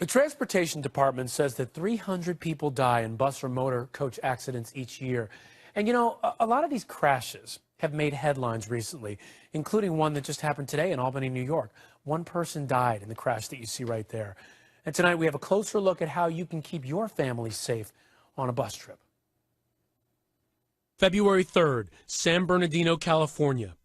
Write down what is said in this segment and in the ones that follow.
The Transportation Department says that 300 people die in bus or motor coach accidents each year. And you know, a lot of these crashes have made headlines recently, including one that just happened today in Albany, New York. One person died in the crash that you see right there. And tonight we have a closer look at how you can keep your family safe on a bus trip. February 3rd, San Bernardino, California.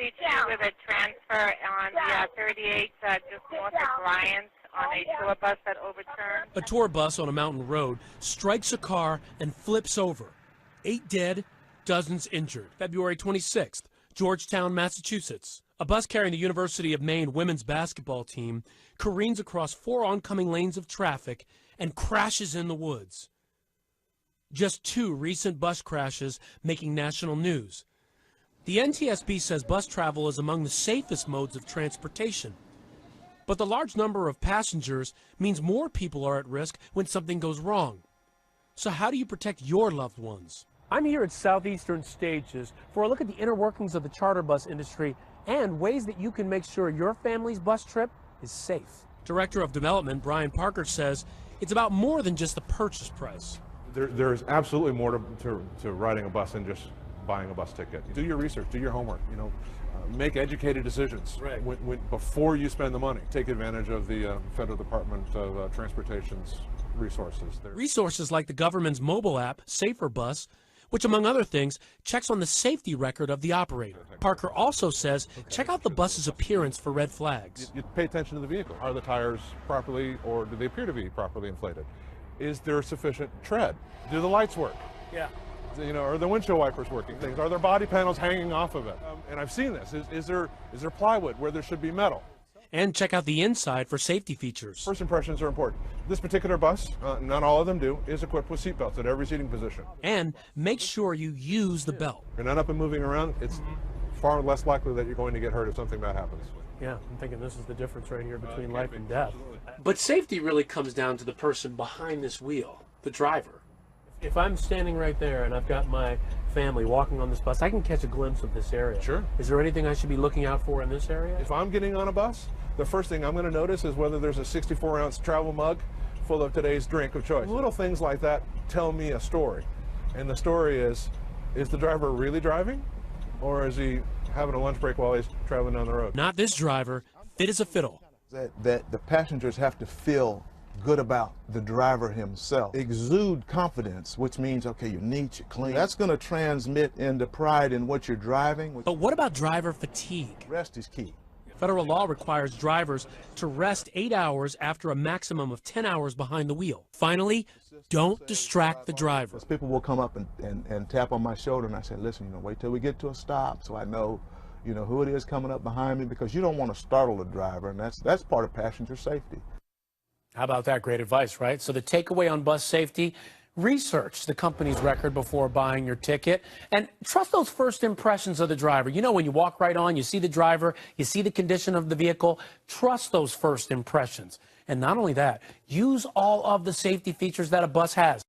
C2 with a transfer on the 38 just north of Bryant on a tour bus that overturned. A tour bus on a mountain road strikes a car and flips over. 8 dead, dozens injured. February 26th, Georgetown, Massachusetts. A bus carrying the University of Maine women's basketball team careens across 4 oncoming lanes of traffic and crashes in the woods. Just 2 recent bus crashes making national news. The NTSB says bus travel is among the safest modes of transportation. But the large number of passengers means more people are at risk when something goes wrong. So how do you protect your loved ones? I'm here at Southeastern Stages for a look at the inner workings of the charter bus industry and ways that you can make sure your family's bus trip is safe. Director of Development Brian Parker says it's about more than just the purchase price. There's absolutely more to riding a bus than just buying a bus ticket. Do your research, do your homework, make educated decisions before you spend the money. Take advantage of the Federal Department of Transportation's resources. Resources like the government's mobile app, Safer Bus, which, among other things, checks on the safety record of the operator. Parker also says check out the bus's appearance for red flags. You pay attention to the vehicle. Are the tires properly, or do they appear to be properly inflated? Is there sufficient tread? Do the lights work? Yeah. Are the windshield wipers working? Things. Are there body panels hanging off of it? And I've seen this. Is there plywood where there should be metal? And check out the inside for safety features. First impressions are important. This particular bus, not all of them do, is equipped with seat belts at every seating position. And make sure you use the belt. If you're not up and moving around, it's far less likely that you're going to get hurt if something bad happens. Yeah, I'm thinking this is the difference right here between life and death. But safety really comes down to the person behind this wheel, the driver. If I'm standing right there and I've got my family walking on this bus, I can catch a glimpse of this area. Sure. Is there anything I should be looking out for in this area? If I'm getting on a bus, the first thing I'm going to notice is whether there's a 64-ounce travel mug full of today's drink of choice. Little things like that tell me a story. And the story is the driver really driving, or is he having a lunch break while he's traveling down the road? Not this driver, fit as a fiddle. That the passengers have to feel good about the driver himself. Exude confidence, which means, okay, you're neat, you're clean. That's going to transmit into pride in what you're driving. But what about driver fatigue? Rest is key. Federal law requires drivers to rest 8 hours after a maximum of 10 hours behind the wheel. Finally, don't distract the driver. People will come up and tap on my shoulder, and I say, listen, wait till we get to a stop so I know, who it is coming up behind me, because you don't want to startle the driver, and that's part of passenger safety. How about that? Great advice, right? So the takeaway on bus safety: research the company's record before buying your ticket, and trust those first impressions of the driver. When you walk right on, you see the driver, you see the condition of the vehicle. Trust those first impressions. And not only that, use all of the safety features that a bus has.